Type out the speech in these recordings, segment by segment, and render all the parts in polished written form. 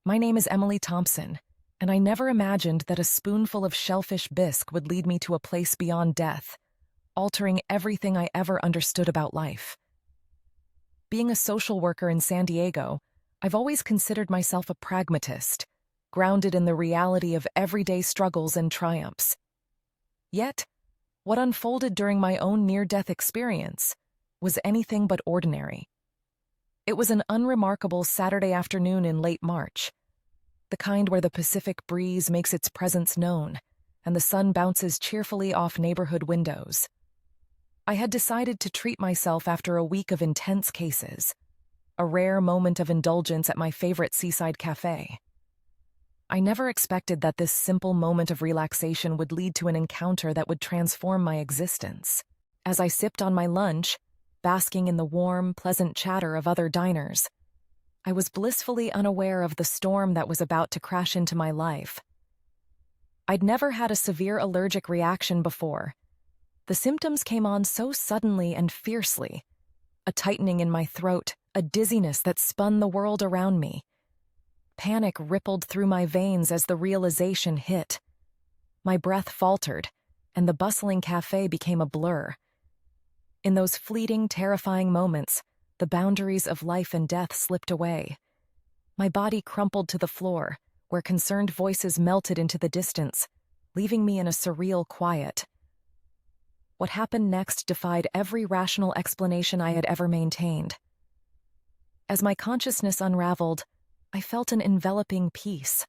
My name is Emily Thompson, and I never imagined that a spoonful of shellfish bisque would lead me to a place beyond death, altering everything I ever understood about life. Being a social worker in San Diego, I've always considered myself a pragmatist, grounded in the reality of everyday struggles and triumphs. Yet, what unfolded during my own near-death experience was anything but ordinary. It was an unremarkable Saturday afternoon in late March, the kind where the Pacific breeze makes its presence known and the sun bounces cheerfully off neighborhood windows. I had decided to treat myself after a week of intense cases, a rare moment of indulgence at my favorite seaside cafe. I never expected that this simple moment of relaxation would lead to an encounter that would transform my existence. As I sipped on my lunch, basking in the warm, pleasant chatter of other diners, I was blissfully unaware of the storm that was about to crash into my life. I'd never had a severe allergic reaction before. The symptoms came on so suddenly and fiercely, a tightening in my throat, a dizziness that spun the world around me. Panic rippled through my veins as the realization hit. My breath faltered, and the bustling cafe became a blur. In those fleeting, terrifying moments, the boundaries of life and death slipped away. My body crumpled to the floor, where concerned voices melted into the distance, leaving me in a surreal quiet. What happened next defied every rational explanation I had ever maintained. As my consciousness unraveled, I felt an enveloping peace,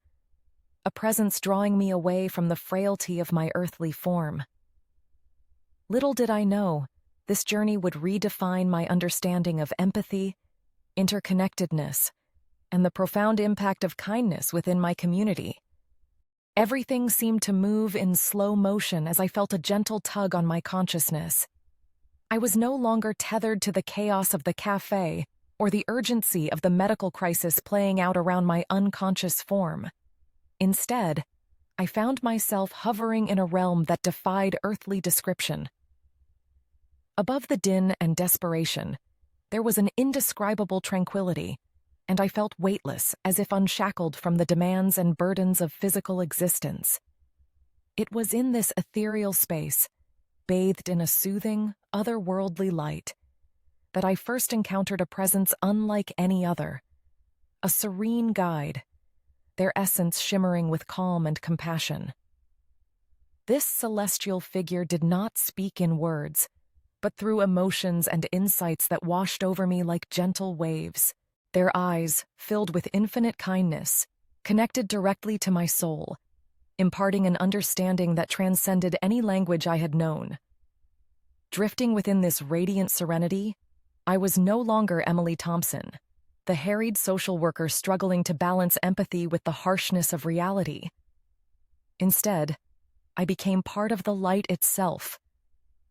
a presence drawing me away from the frailty of my earthly form. Little did I know, this journey would redefine my understanding of empathy, interconnectedness, and the profound impact of kindness within my community. Everything seemed to move in slow motion as I felt a gentle tug on my consciousness. I was no longer tethered to the chaos of the cafe or the urgency of the medical crisis playing out around my unconscious form. Instead, I found myself hovering in a realm that defied earthly description. Above the din and desperation, there was an indescribable tranquility, and I felt weightless, as if unshackled from the demands and burdens of physical existence. It was in this ethereal space, bathed in a soothing, otherworldly light, that I first encountered a presence unlike any other, a serene guide, their essence shimmering with calm and compassion. This celestial figure did not speak in words, but through emotions and insights that washed over me like gentle waves. Their eyes, filled with infinite kindness, connected directly to my soul, imparting an understanding that transcended any language I had known. Drifting within this radiant serenity, I was no longer Emily Thompson, the harried social worker struggling to balance empathy with the harshness of reality. Instead, I became part of the light itself,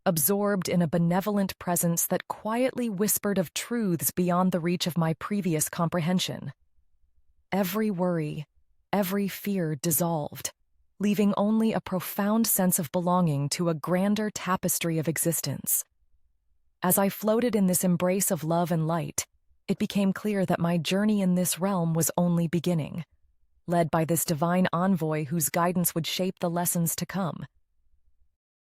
absorbed in a benevolent presence that quietly whispered of truths beyond the reach of my previous comprehension. Every worry, every fear dissolved, leaving only a profound sense of belonging to a grander tapestry of existence. As I floated in this embrace of love and light, it became clear that my journey in this realm was only beginning, led by this divine envoy whose guidance would shape the lessons to come.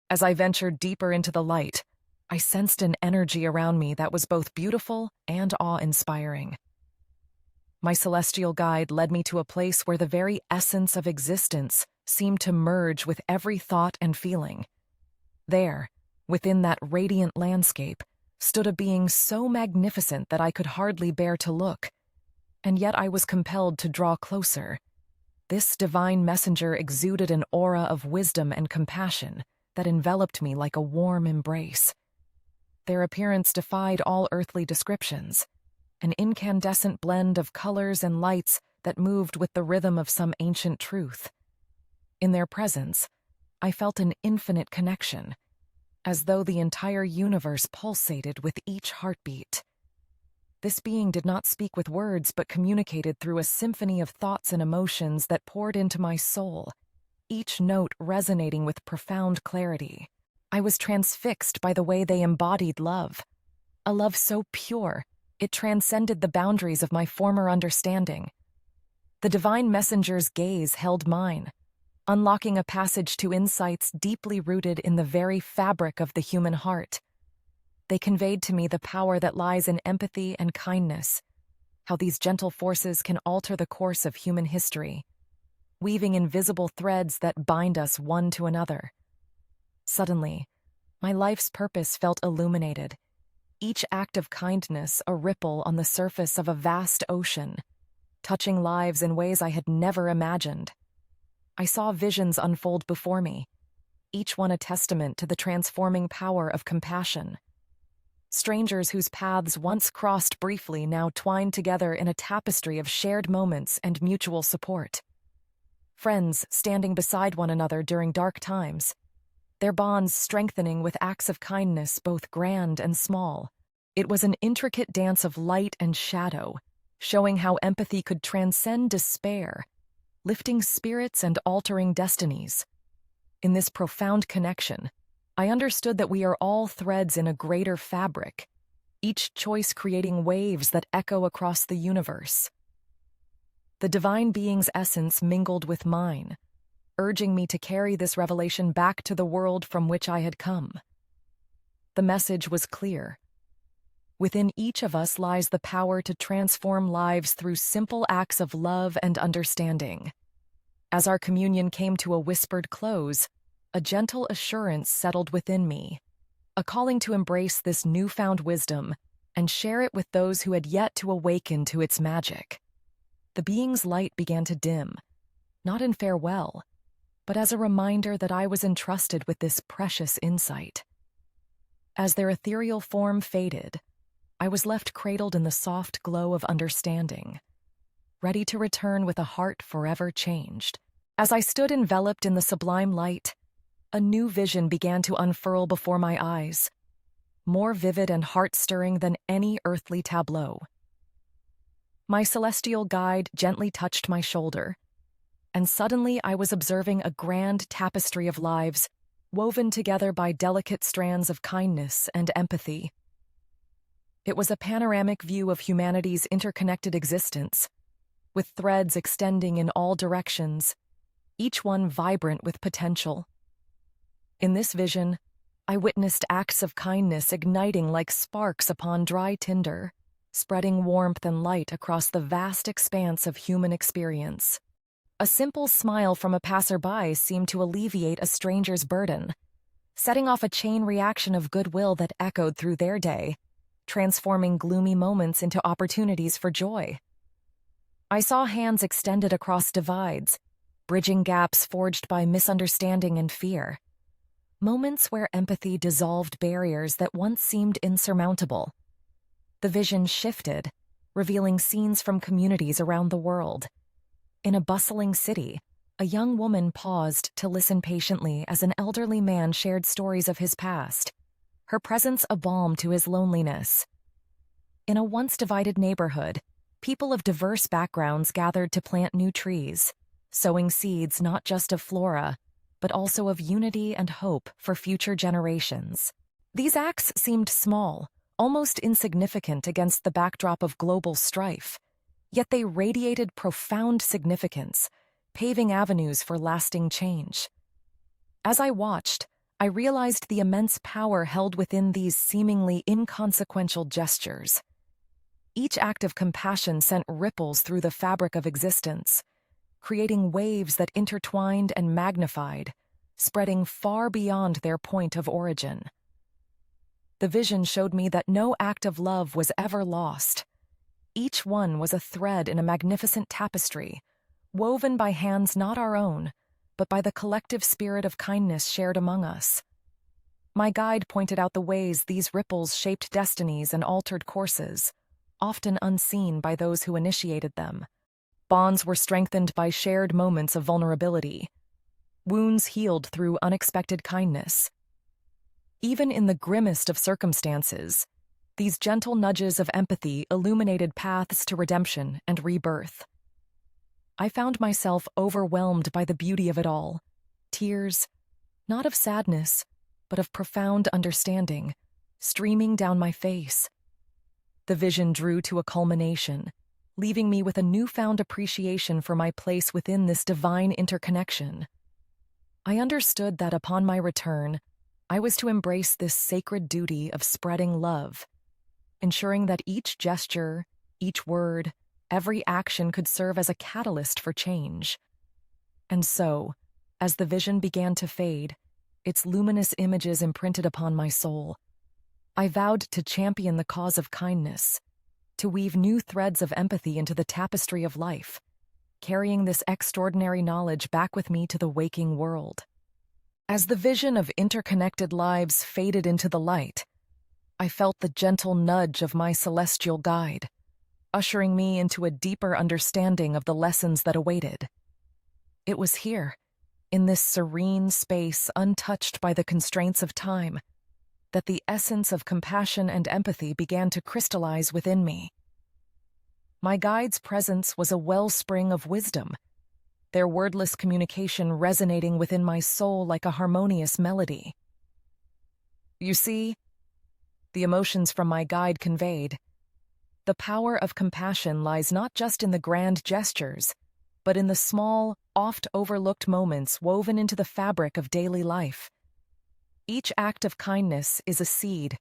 As I ventured deeper into the light, I sensed an energy around me that was both beautiful and awe-inspiring. My celestial guide led me to a place where the very essence of existence seemed to merge with every thought and feeling. There, within that radiant landscape, stood a being so magnificent that I could hardly bear to look, and yet I was compelled to draw closer. This divine messenger exuded an aura of wisdom and compassion that enveloped me like a warm embrace. Their appearance defied all earthly descriptions, an incandescent blend of colors and lights that moved with the rhythm of some ancient truth. In their presence, I felt an infinite connection, as though the entire universe pulsated with each heartbeat. This being did not speak with words but communicated through a symphony of thoughts and emotions that poured into my soul, each note resonating with profound clarity. I was transfixed by the way they embodied love, a love so pure, it transcended the boundaries of my former understanding. The divine messenger's gaze held mine, unlocking a passage to insights deeply rooted in the very fabric of the human heart. They conveyed to me the power that lies in empathy and kindness, how these gentle forces can alter the course of human history, weaving invisible threads that bind us one to another. Suddenly, my life's purpose felt illuminated, each act of kindness a ripple on the surface of a vast ocean, touching lives in ways I had never imagined. I saw visions unfold before me, each one a testament to the transforming power of compassion. Strangers whose paths once crossed briefly now twined together in a tapestry of shared moments and mutual support. Friends standing beside one another during dark times, their bonds strengthening with acts of kindness both grand and small. It was an intricate dance of light and shadow, showing how empathy could transcend despair, lifting spirits and altering destinies. In this profound connection, I understood that we are all threads in a greater fabric, each choice creating waves that echo across the universe. The divine being's essence mingled with mine, urging me to carry this revelation back to the world from which I had come. The message was clear. Within each of us lies the power to transform lives through simple acts of love and understanding. As our communion came to a whispered close, a gentle assurance settled within me, a calling to embrace this newfound wisdom and share it with those who had yet to awaken to its magic. The being's light began to dim, not in farewell, but as a reminder that I was entrusted with this precious insight. As their ethereal form faded, I was left cradled in the soft glow of understanding, ready to return with a heart forever changed. As I stood enveloped in the sublime light, a new vision began to unfurl before my eyes, more vivid and heart-stirring than any earthly tableau. My celestial guide gently touched my shoulder, and suddenly I was observing a grand tapestry of lives, woven together by delicate strands of kindness and empathy. It was a panoramic view of humanity's interconnected existence, with threads extending in all directions, each one vibrant with potential. In this vision, I witnessed acts of kindness igniting like sparks upon dry tinder, spreading warmth and light across the vast expanse of human experience. A simple smile from a passerby seemed to alleviate a stranger's burden, setting off a chain reaction of goodwill that echoed through their day, transforming gloomy moments into opportunities for joy. I saw hands extended across divides, bridging gaps forged by misunderstanding and fear. Moments where empathy dissolved barriers that once seemed insurmountable. The vision shifted, revealing scenes from communities around the world. In a bustling city, a young woman paused to listen patiently as an elderly man shared stories of his past, her presence a balm to his loneliness. In a once divided neighborhood, people of diverse backgrounds gathered to plant new trees, sowing seeds not just of flora, but also of unity and hope for future generations. These acts seemed small, almost insignificant against the backdrop of global strife, yet they radiated profound significance, paving avenues for lasting change. As I watched, I realized the immense power held within these seemingly inconsequential gestures. Each act of compassion sent ripples through the fabric of existence, creating waves that intertwined and magnified, spreading far beyond their point of origin. The vision showed me that no act of love was ever lost. Each one was a thread in a magnificent tapestry, woven by hands not our own, but by the collective spirit of kindness shared among us. My guide pointed out the ways these ripples shaped destinies and altered courses, often unseen by those who initiated them. Bonds were strengthened by shared moments of vulnerability, wounds healed through unexpected kindness. Even in the grimmest of circumstances, these gentle nudges of empathy illuminated paths to redemption and rebirth. I found myself overwhelmed by the beauty of it all, tears, not of sadness, but of profound understanding, streaming down my face. The vision drew to a culmination, leaving me with a newfound appreciation for my place within this divine interconnection. I understood that upon my return, I was to embrace this sacred duty of spreading love, ensuring that each gesture, each word, every action could serve as a catalyst for change. And so, as the vision began to fade, its luminous images imprinted upon my soul, I vowed to champion the cause of kindness, to weave new threads of empathy into the tapestry of life, carrying this extraordinary knowledge back with me to the waking world. As the vision of interconnected lives faded into the light, I felt the gentle nudge of my celestial guide, ushering me into a deeper understanding of the lessons that awaited. It was here, in this serene space untouched by the constraints of time, that the essence of compassion and empathy began to crystallize within me. My guide's presence was a wellspring of wisdom, their wordless communication resonating within my soul like a harmonious melody. You see, the emotions from my guide conveyed, the power of compassion lies not just in the grand gestures, but in the small, oft-overlooked moments woven into the fabric of daily life. Each act of kindness is a seed,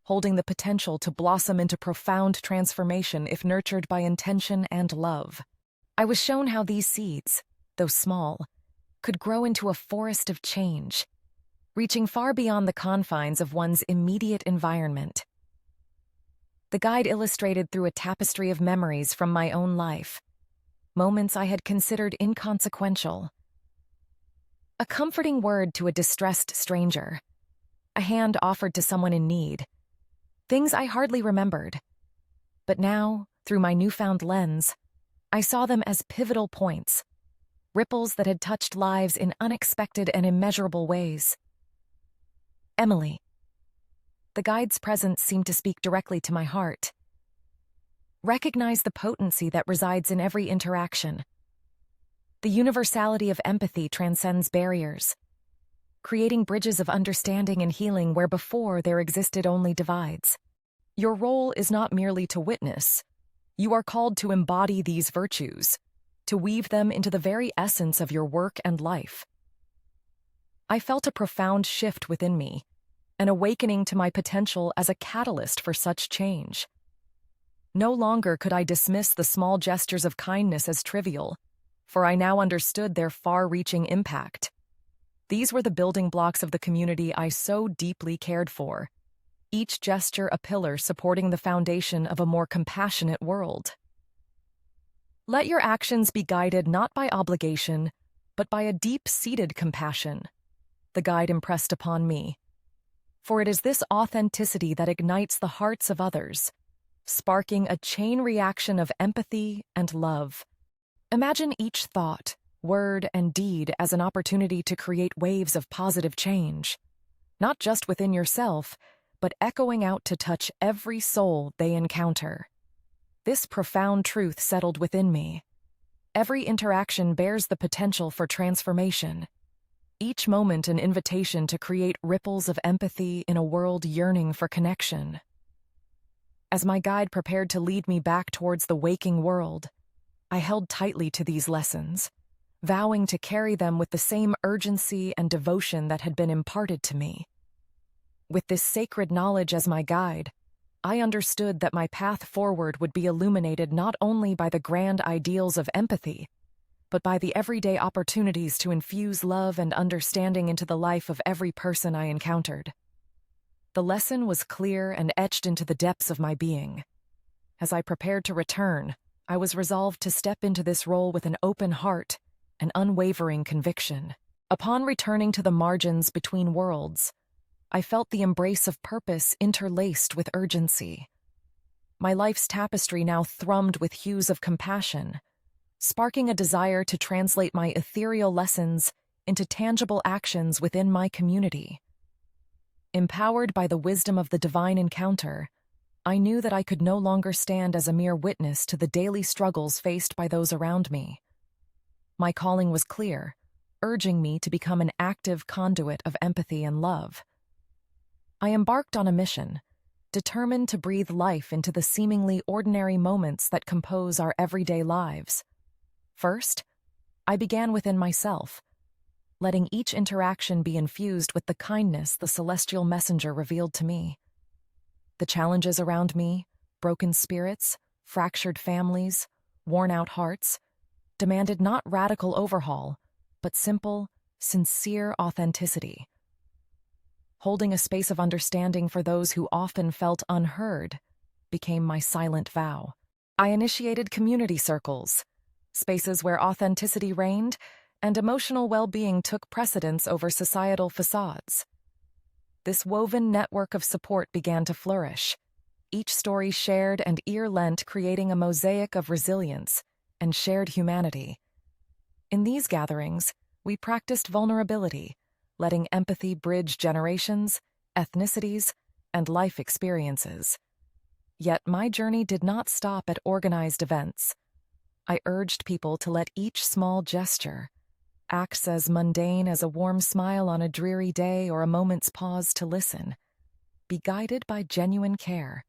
holding the potential to blossom into profound transformation if nurtured by intention and love. I was shown how these seeds, though small, could grow into a forest of change, reaching far beyond the confines of one's immediate environment. The guide illustrated through a tapestry of memories from my own life, moments I had considered inconsequential. A comforting word to a distressed stranger, a hand offered to someone in need, things I hardly remembered. But now, through my newfound lens, I saw them as pivotal points, ripples that had touched lives in unexpected and immeasurable ways. Emily. The guide's presence seemed to speak directly to my heart. Recognize the potency that resides in every interaction. The universality of empathy transcends barriers, creating bridges of understanding and healing where before there existed only divides. Your role is not merely to witness. You are called to embody these virtues, to weave them into the very essence of your work and life. I felt a profound shift within me, an awakening to my potential as a catalyst for such change. No longer could I dismiss the small gestures of kindness as trivial, for I now understood their far-reaching impact. These were the building blocks of the community I so deeply cared for, each gesture a pillar supporting the foundation of a more compassionate world. Let your actions be guided not by obligation, but by a deep-seated compassion, the guide impressed upon me. For it is this authenticity that ignites the hearts of others, sparking a chain reaction of empathy and love. Imagine each thought, word, and deed as an opportunity to create waves of positive change, not just within yourself, but echoing out to touch every soul they encounter. This profound truth settled within me. Every interaction bears the potential for transformation, each moment an invitation to create ripples of empathy in a world yearning for connection. As my guide prepared to lead me back towards the waking world, I held tightly to these lessons, vowing to carry them with the same urgency and devotion that had been imparted to me. With this sacred knowledge as my guide, I understood that my path forward would be illuminated not only by the grand ideals of empathy, but by the everyday opportunities to infuse love and understanding into the life of every person I encountered. The lesson was clear and etched into the depths of my being. As I prepared to return, I was resolved to step into this role with an open heart and unwavering conviction. Upon returning to the margins between worlds, I felt the embrace of purpose interlaced with urgency. My life's tapestry now thrummed with hues of compassion, sparking a desire to translate my ethereal lessons into tangible actions within my community. Empowered by the wisdom of the divine encounter, I knew that I could no longer stand as a mere witness to the daily struggles faced by those around me. My calling was clear, urging me to become an active conduit of empathy and love. I embarked on a mission, determined to breathe life into the seemingly ordinary moments that compose our everyday lives. First, I began within myself, letting each interaction be infused with the kindness the celestial messenger revealed to me. The challenges around me, broken spirits, fractured families, worn-out hearts, demanded not radical overhaul, but simple, sincere authenticity. Holding a space of understanding for those who often felt unheard became my silent vow. I initiated community circles, spaces where authenticity reigned and emotional well-being took precedence over societal facades. This woven network of support began to flourish, each story shared and ear-lent, creating a mosaic of resilience and shared humanity. In these gatherings, we practiced vulnerability, letting empathy bridge generations, ethnicities, and life experiences. Yet my journey did not stop at organized events. I urged people to let each small gesture, acts as mundane as a warm smile on a dreary day or a moment's pause to listen, be guided by genuine care.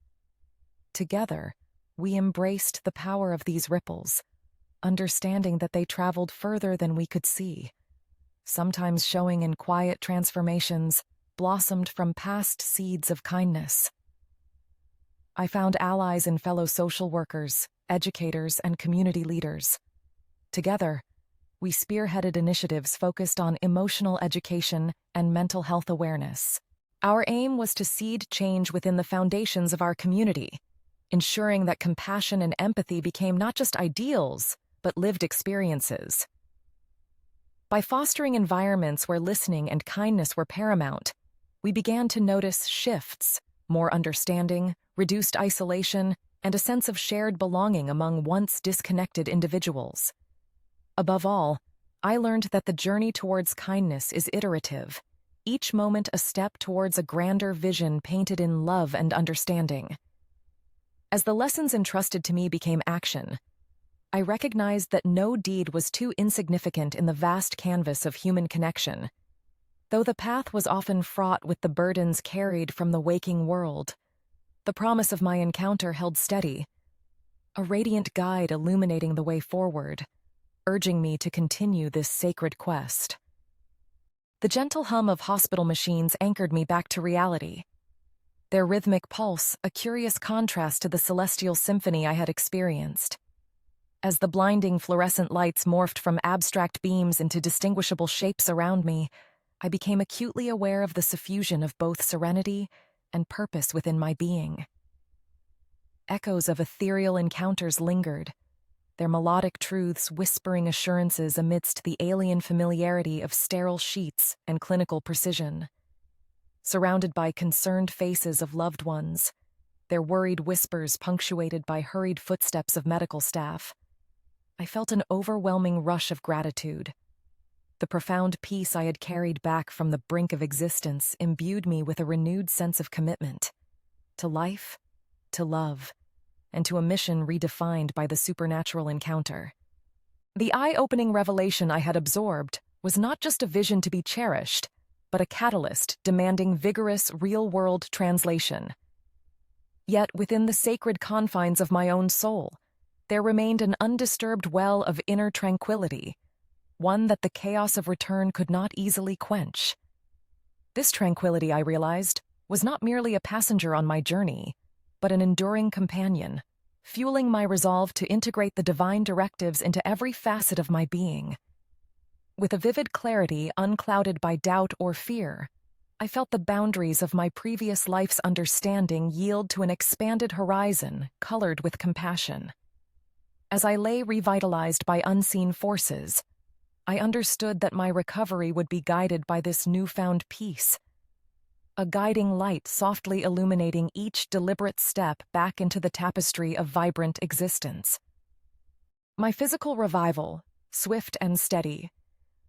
Together, we embraced the power of these ripples, understanding that they traveled further than we could see, sometimes showing in quiet transformations blossomed from past seeds of kindness. I found allies in fellow social workers, educators, and community leaders. Together, we spearheaded initiatives focused on emotional education and mental health awareness. Our aim was to seed change within the foundations of our community, ensuring that compassion and empathy became not just ideals, but lived experiences. By fostering environments where listening and kindness were paramount, we began to notice shifts, more understanding, reduced isolation, and a sense of shared belonging among once disconnected individuals. Above all, I learned that the journey towards kindness is iterative, each moment a step towards a grander vision painted in love and understanding. As the lessons entrusted to me became action, I recognized that no deed was too insignificant in the vast canvas of human connection. Though the path was often fraught with the burdens carried from the waking world, the promise of my encounter held steady, a radiant guide illuminating the way forward, urging me to continue this sacred quest. The gentle hum of hospital machines anchored me back to reality, their rhythmic pulse a curious contrast to the celestial symphony I had experienced. As the blinding fluorescent lights morphed from abstract beams into distinguishable shapes around me, I became acutely aware of the suffusion of both serenity and purpose within my being. Echoes of ethereal encounters lingered, their melodic truths whispering assurances amidst the alien familiarity of sterile sheets and clinical precision. Surrounded by concerned faces of loved ones, their worried whispers punctuated by hurried footsteps of medical staff, I felt an overwhelming rush of gratitude. The profound peace I had carried back from the brink of existence imbued me with a renewed sense of commitment to life, to love, and to a mission redefined by the supernatural encounter. The eye-opening revelation I had absorbed was not just a vision to be cherished, but a catalyst demanding vigorous, real-world translation. Yet within the sacred confines of my own soul, there remained an undisturbed well of inner tranquility, one that the chaos of return could not easily quench. This tranquility, I realized, was not merely a passenger on my journey, but an enduring companion, fueling my resolve to integrate the divine directives into every facet of my being. With a vivid clarity unclouded by doubt or fear, I felt the boundaries of my previous life's understanding yield to an expanded horizon colored with compassion. As I lay revitalized by unseen forces, I understood that my recovery would be guided by this newfound peace, a guiding light softly illuminating each deliberate step back into the tapestry of vibrant existence. My physical revival, swift and steady,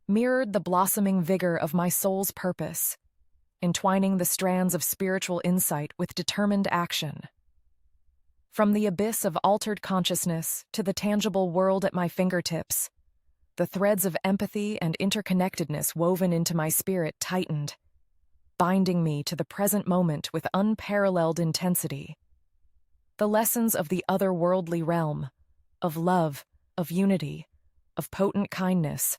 mirrored the blossoming vigor of my soul's purpose, entwining the strands of spiritual insight with determined action. From the abyss of altered consciousness to the tangible world at my fingertips, the threads of empathy and interconnectedness woven into my spirit tightened. binding me to the present moment with unparalleled intensity. The lessons of the otherworldly realm, of love, of unity, of potent kindness,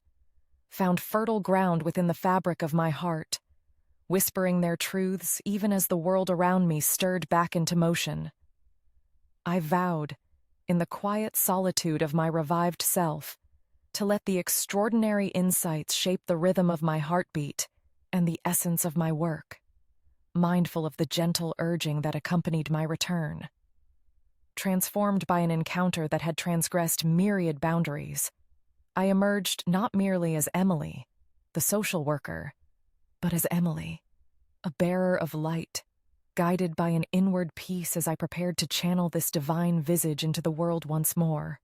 found fertile ground within the fabric of my heart, whispering their truths even as the world around me stirred back into motion. I vowed, in the quiet solitude of my revived self, to let the extraordinary insights shape the rhythm of my heartbeat and the essence of my work, mindful of the gentle urging that accompanied my return. Transformed by an encounter that had transgressed myriad boundaries, I emerged not merely as Emily, the social worker, but as Emily, a bearer of light, guided by an inward peace as I prepared to channel this divine visage into the world once more.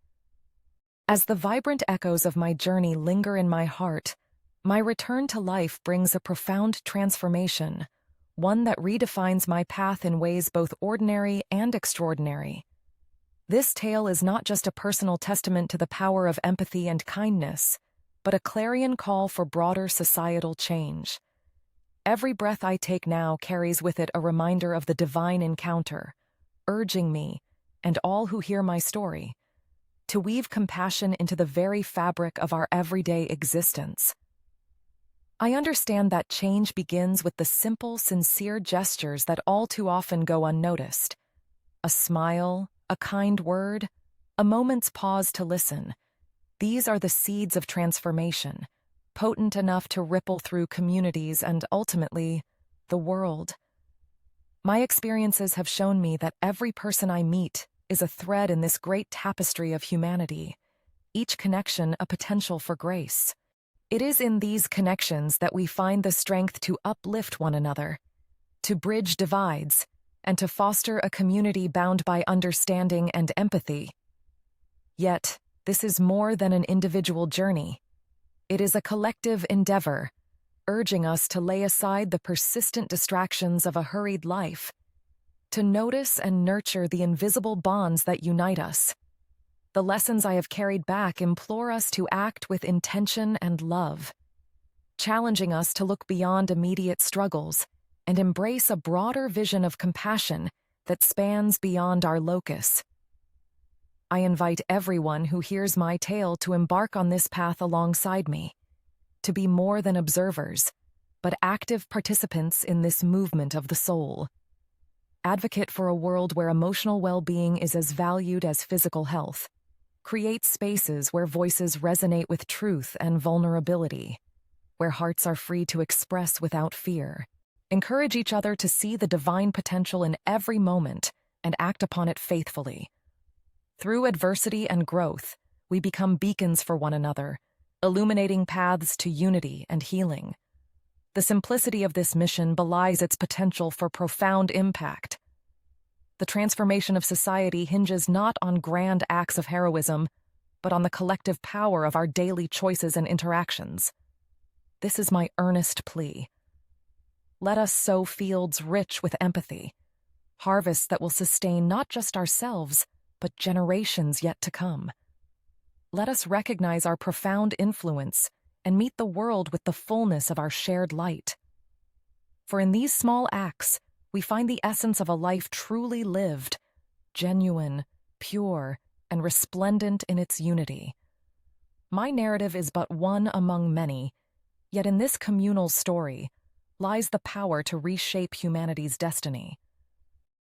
As the vibrant echoes of my journey linger in my heart, my return to life brings a profound transformation, one that redefines my path in ways both ordinary and extraordinary. This tale is not just a personal testament to the power of empathy and kindness, but a clarion call for broader societal change. Every breath I take now carries with it a reminder of the divine encounter, urging me, and all who hear my story, to weave compassion into the very fabric of our everyday existence. I understand that change begins with the simple, sincere gestures that all too often go unnoticed. A smile, a kind word, a moment's pause to listen. These are the seeds of transformation, potent enough to ripple through communities and, ultimately, the world. My experiences have shown me that every person I meet is a thread in this great tapestry of humanity, each connection a potential for grace. It is in these connections that we find the strength to uplift one another, to bridge divides, and to foster a community bound by understanding and empathy. Yet, this is more than an individual journey. It is a collective endeavor, urging us to lay aside the persistent distractions of a hurried life, to notice and nurture the invisible bonds that unite us. The lessons I have carried back implore us to act with intention and love, challenging us to look beyond immediate struggles and embrace a broader vision of compassion that spans beyond our locus. I invite everyone who hears my tale to embark on this path alongside me, to be more than observers, but active participants in this movement of the soul. Advocate for a world where emotional well-being is as valued as physical health. Create spaces where voices resonate with truth and vulnerability, where hearts are free to express without fear. Encourage each other to see the divine potential in every moment and act upon it faithfully. Through adversity and growth, we become beacons for one another, illuminating paths to unity and healing. The simplicity of this mission belies its potential for profound impact. The transformation of society hinges not on grand acts of heroism, but on the collective power of our daily choices and interactions. This is my earnest plea. Let us sow fields rich with empathy, harvests that will sustain not just ourselves, but generations yet to come. Let us recognize our profound influence and meet the world with the fullness of our shared light. For in these small acts, we find the essence of a life truly lived, genuine, pure, and resplendent in its unity. My narrative is but one among many, yet in this communal story lies the power to reshape humanity's destiny.